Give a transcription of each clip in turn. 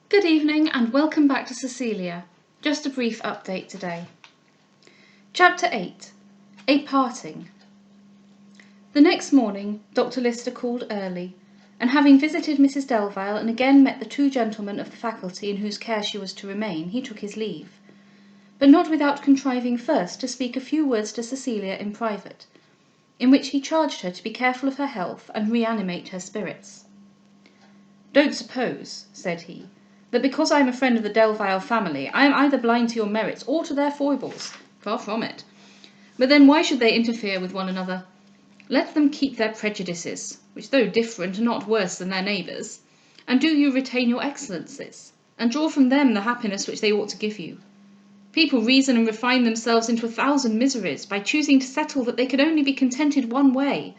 Good evening and welcome back to Cecilia. Just a brief update today. Chapter 8. A Parting. The next morning, Dr. Lyster called early, and having visited Mrs. Delvile and again met the two gentlemen of the faculty in whose care she was to remain, he took his leave, but not without contriving first to speak a few words to Cecilia in private, in which he charged her to be careful of her health and reanimate her spirits. "Don't suppose," said he, "that because I am a friend of the Delvile family, I am either blind to your merits or to their foibles. Far from it. But then why should they interfere with one another? Let them keep their prejudices, which though different are not worse than their neighbours, and do you retain your excellencies, and draw from them the happiness which they ought to give you. People reason and refine themselves into 1,000 miseries by choosing to settle that they can only be contented one way,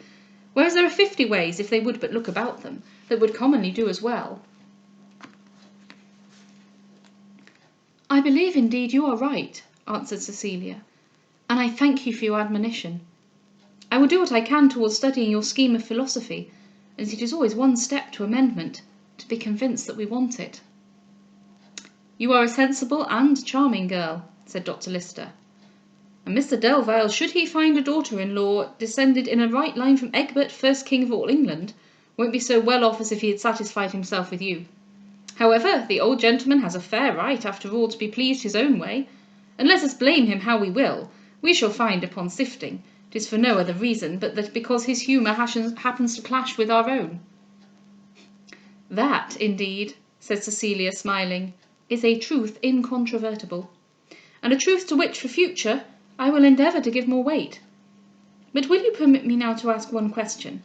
whereas there are 50 ways, if they would but look about them, that would commonly do as well." "I believe indeed you are right," answered Cecilia, "and I thank you for your admonition. I will do what I can towards studying your scheme of philosophy, as it is always one step to amendment, to be convinced that we want it." "You are a sensible and charming girl," said Dr. Lyster, "and Mr. Delvile, should he find a daughter-in-law descended in a right line from Egbert, first king of all England, won't be so well off as if he had satisfied himself with you. However, the old gentleman has a fair right, after all, to be pleased his own way, and let us blame him how we will, we shall find upon sifting, 'tis for no other reason but that because his humour happens to clash with our own." "That, indeed," said Cecilia, smiling, "is a truth incontrovertible, and a truth to which, for future, I will endeavour to give more weight. But will you permit me now to ask one question?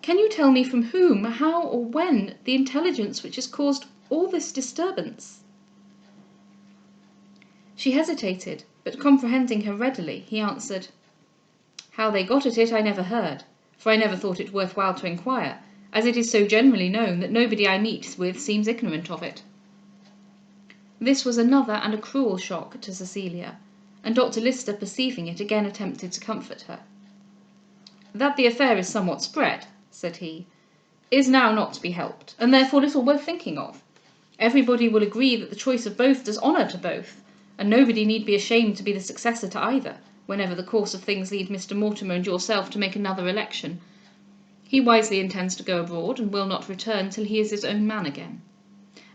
Can you tell me from whom, how, or when, the intelligence which has caused all this disturbance?" She hesitated, but comprehending her readily, he answered, "How they got at it I never heard, for I never thought it worth while to inquire, as it is so generally known that nobody I meet with seems ignorant of it." This was another and a cruel shock to Cecilia, and Dr. Lyster, perceiving it, again attempted to comfort her. "That the affair is somewhat spread," said he, "is now not to be helped, and therefore little worth thinking of. Everybody will agree that the choice of both does honour to both, and nobody need be ashamed to be the successor to either, whenever the course of things lead Mr. Mortimer and yourself to make another election. He wisely intends to go abroad, and will not return till he is his own man again.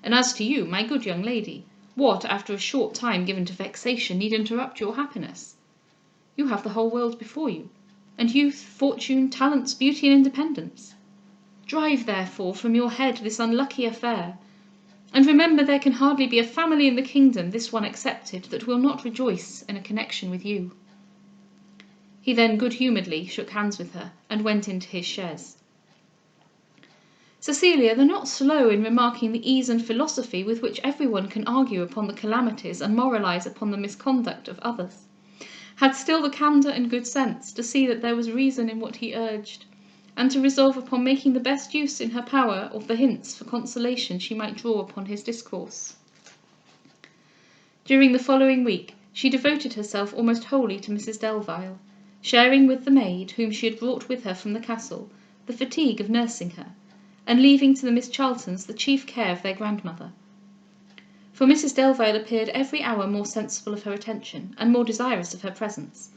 And as to you, my good young lady, what, after a short time given to vexation, need interrupt your happiness? You have the whole world before you, and youth, fortune, talents, beauty, and independence. Drive, therefore, from your head this unlucky affair, and remember there can hardly be a family in the kingdom, this one excepted, that will not rejoice in a connection with you." He then good-humouredly shook hands with her, and went into his chaise. Cecilia, though not slow in remarking the ease and philosophy with which everyone can argue upon the calamities and moralize upon the misconduct of others, had still the candour and good sense to see that there was reason in what he urged, and to resolve upon making the best use in her power of the hints for consolation she might draw upon his discourse. During the following week she devoted herself almost wholly to Mrs. Delvile, sharing with the maid, whom she had brought with her from the castle, the fatigue of nursing her, and leaving to the Miss Charltons the chief care of their grandmother. For Mrs. Delvile appeared every hour more sensible of her attention, and more desirous of her presence,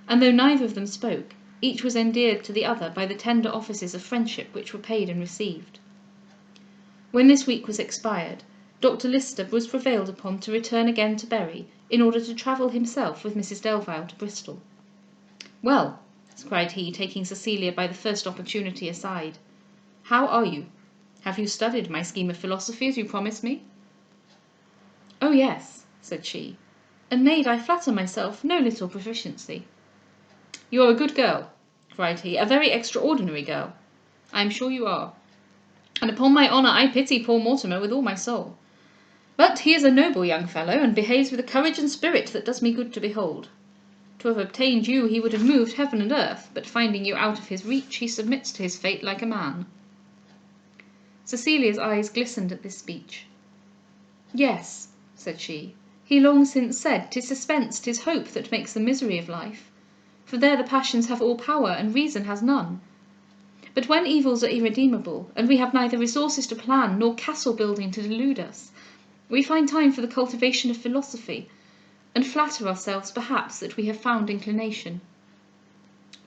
and though neither of them spoke, each was endeared to the other by the tender offices of friendship which were paid and received. When this week was expired, Dr. Lyster was prevailed upon to return again to Bury, in order to travel himself with Mrs. Delvile to Bristol. "Well," cried he, taking Cecilia by the first opportunity aside, "how are you? Have you studied my scheme of philosophy as you promised me?" "Oh yes," said she, "and made, I flatter myself, no little proficiency." "You are a good girl," cried he, "a very extraordinary girl. I am sure you are, and upon my honour I pity poor Mortimer with all my soul. But he is a noble young fellow, and behaves with a courage and spirit that does me good to behold. To have obtained you he would have moved heaven and earth, but finding you out of his reach, he submits to his fate like a man." Cecilia's eyes glistened at this speech. "Yes," said she, "he long since said, 'tis suspense, 'tis hope that makes the misery of life, for there the passions have all power, and reason has none. But when evils are irredeemable, and we have neither resources to plan nor castle-building to delude us, we find time for the cultivation of philosophy, and flatter ourselves perhaps that we have found inclination.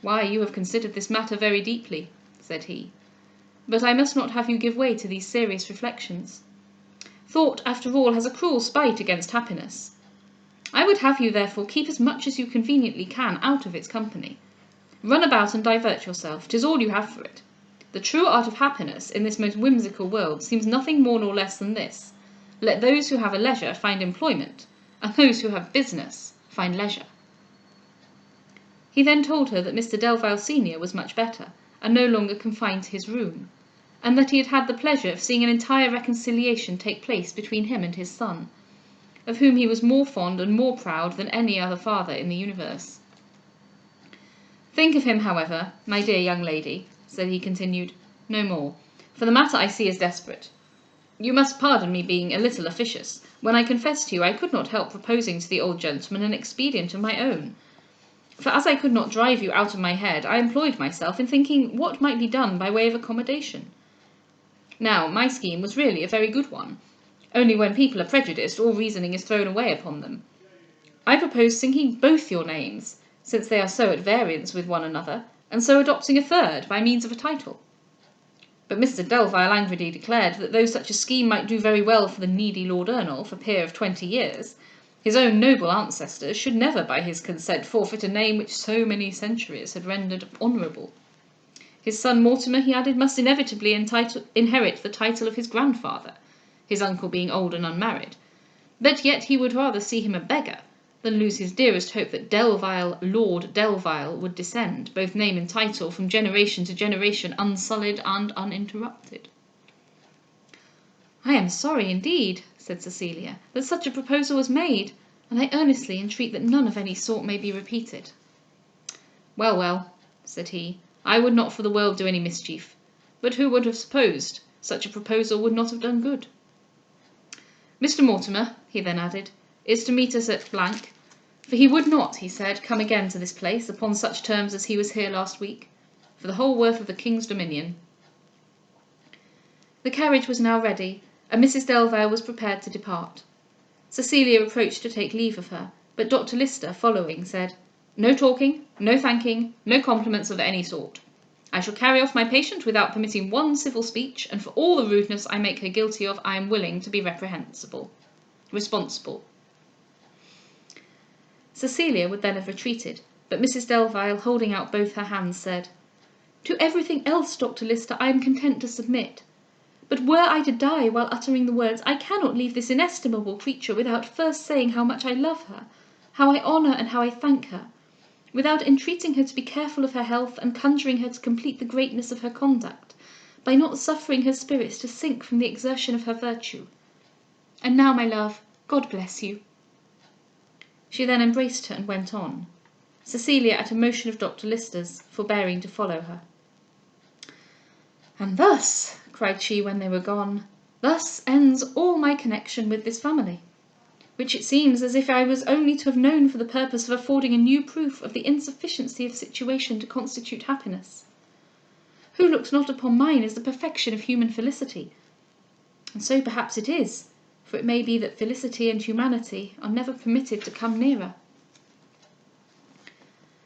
Why, you have considered this matter very deeply, said he. But I must not have you give way to these serious reflections. Thought, after all, has a cruel spite against happiness. I would have you, therefore, keep as much as you conveniently can out of its company. Run about and divert yourself, 'tis all you have for it. The true art of happiness in this most whimsical world seems nothing more nor less than this: let those who have a leisure find employment, and those who have business find leisure. He then told her that Mr. Delvile senior was much better, and no longer confined to his room, and that he had had the pleasure of seeing an entire reconciliation take place between him and his son, of whom he was more fond and more proud than any other father in the universe. Think of him, however, my dear young lady, said he continued, no more, for the matter I see is desperate. You must pardon me being a little officious, when I confess to you I could not help proposing to the old gentleman an expedient of my own. For as I could not drive you out of my head, I employed myself in thinking what might be done by way of accommodation. Now, my scheme was really a very good one, only when people are prejudiced, all reasoning is thrown away upon them. I propose sinking both your names, since they are so at variance with one another, and so adopting a third by means of a title. But Mr. Delvile angrily declared that though such a scheme might do very well for the needy Lord Ernolf, a peer of 20 years, his own noble ancestors should never by his consent forfeit a name which so many centuries had rendered honourable. His son Mortimer, he added, must inevitably inherit the title of his grandfather, his uncle being old and unmarried, but yet he would rather see him a beggar than lose his dearest hope that Delvile, Lord Delvile, would descend, both name and title, from generation to generation, unsullied and uninterrupted. I am sorry indeed, said Cecilia, that such a proposal was made, and I earnestly entreat that none of any sort may be repeated. Well, well, said he, I would not for the world do any mischief, but who would have supposed such a proposal would not have done good? Mr. Mortimer, he then added, is to meet us at , for he would not, he said, come again to this place upon such terms as he was here last week, for the whole worth of the king's dominion. The carriage was now ready, and Mrs. Delvile was prepared to depart. Cecilia approached to take leave of her, but Dr. Lyster, following, said, no talking, no thanking, no compliments of any sort. I shall carry off my patient without permitting one civil speech, and for all the rudeness I make her guilty of, I am willing to be responsible. Cecilia would then have retreated, but Mrs. Delvile, holding out both her hands, said, to everything else, Dr. Lyster, I am content to submit. But were I to die while uttering the words, I cannot leave this inestimable creature without first saying how much I love her, how I honour and how I thank her, without entreating her to be careful of her health, and conjuring her to complete the greatness of her conduct, by not suffering her spirits to sink from the exertion of her virtue. And now, my love, God bless you. She then embraced her and went on, Cecilia, at a motion of Dr. Lyster's, forbearing to follow her. And thus, cried she when they were gone, thus ends all my connection with this family, which it seems as if I was only to have known for the purpose of affording a new proof of the insufficiency of situation to constitute happiness. Who looks not upon mine as the perfection of human felicity? And so perhaps it is, for it may be that felicity and humanity are never permitted to come nearer.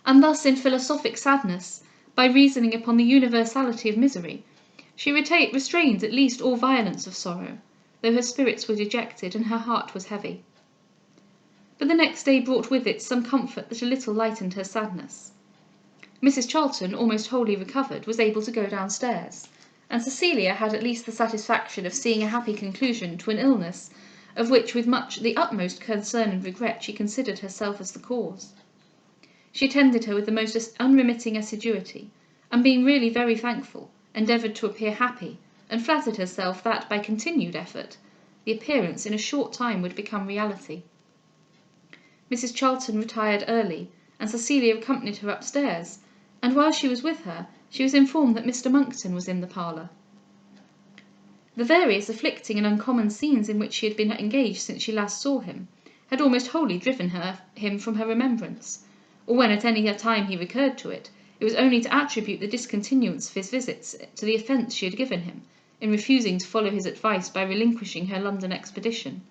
And thus in philosophic sadness, by reasoning upon the universality of misery, she restrained at least all violence of sorrow, though her spirits were dejected and her heart was heavy. But the next day brought with it some comfort that a little lightened her sadness. Mrs. Charlton, almost wholly recovered, was able to go downstairs, and Cecilia had at least the satisfaction of seeing a happy conclusion to an illness of which with much the utmost concern and regret she considered herself as the cause. She attended her with the most unremitting assiduity, and being really very thankful, endeavoured to appear happy, and flattered herself that, by continued effort, the appearance in a short time would become reality. Mrs. Charlton retired early, and Cecilia accompanied her upstairs, and while she was with her, she was informed that Mr. Monckton was in the parlour. The various afflicting and uncommon scenes in which she had been engaged since she last saw him had almost wholly driven him from her remembrance, or when at any time he recurred to it, It was only to attribute the discontinuance of his visits to the offence she had given him, in refusing to follow his advice by relinquishing her London expedition.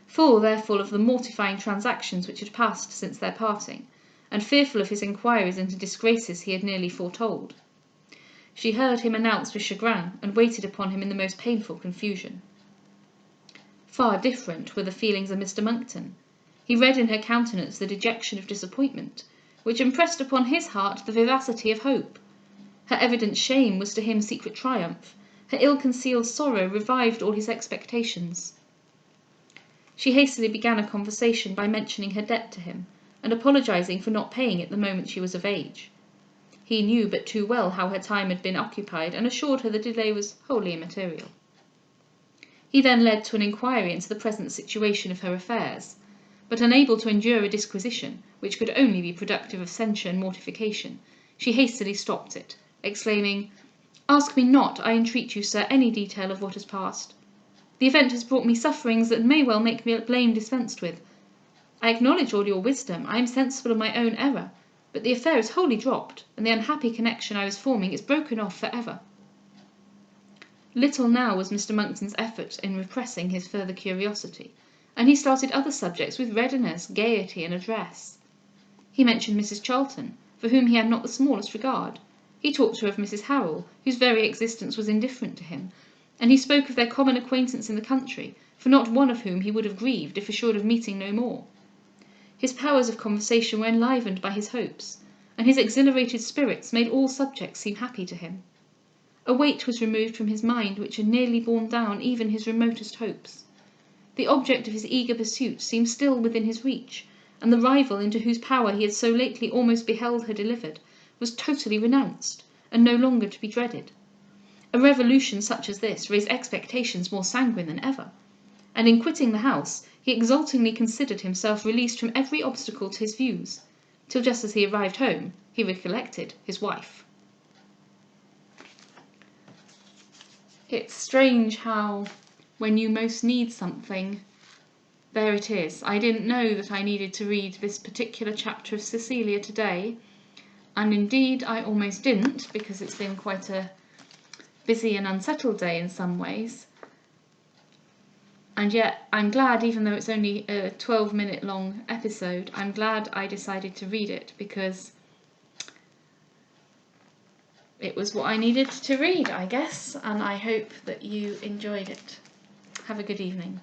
Full, therefore, of the mortifying transactions which had passed since their parting, and fearful of his inquiries into disgraces he had nearly foretold, she heard him announced with chagrin, and waited upon him in the most painful confusion. Far different were the feelings of Mr. Monckton. He read in her countenance the dejection of disappointment, which impressed upon his heart the vivacity of hope. Her evident shame was to him secret triumph. Her ill-concealed sorrow revived all his expectations. She hastily began a conversation by mentioning her debt to him, and apologizing for not paying it the moment she was of age. He knew but too well how her time had been occupied, and assured her the delay was wholly immaterial. He then led to an inquiry into the present situation of her affairs, but unable to endure a disquisition, which could only be productive of censure and mortification, she hastily stopped it, exclaiming, "Ask me not, I entreat you, sir, any detail of what has passed. The event has brought me sufferings that may well make me blame dispensed with. I acknowledge all your wisdom, I am sensible of my own error, but the affair is wholly dropped, and the unhappy connection I was forming is broken off for ever." Little now was Mr. Monckton's effort in repressing his further curiosity, and he started other subjects with readiness, gaiety, and address. He mentioned Mrs. Charlton, for whom he had not the smallest regard. He talked to her of Mrs. Harrel, whose very existence was indifferent to him, and he spoke of their common acquaintance in the country, for not one of whom he would have grieved if assured of meeting no more. His powers of conversation were enlivened by his hopes, and his exhilarated spirits made all subjects seem happy to him. A weight was removed from his mind which had nearly borne down even his remotest hopes. The object of his eager pursuit seemed still within his reach, and the rival into whose power he had so lately almost beheld her delivered was totally renounced, and no longer to be dreaded. A revolution such as this raised expectations more sanguine than ever, and in quitting the house he exultingly considered himself released from every obstacle to his views, till just as he arrived home he recollected his wife. It's strange how, when you most need something, there it is. I didn't know that I needed to read this particular chapter of Cecilia today, and indeed I almost didn't, because it's been quite a busy and unsettled day in some ways. And yet I'm glad, even though it's only a 12-minute long episode, I'm glad I decided to read it, because it was what I needed to read, I guess, and I hope that you enjoyed it. Have a good evening.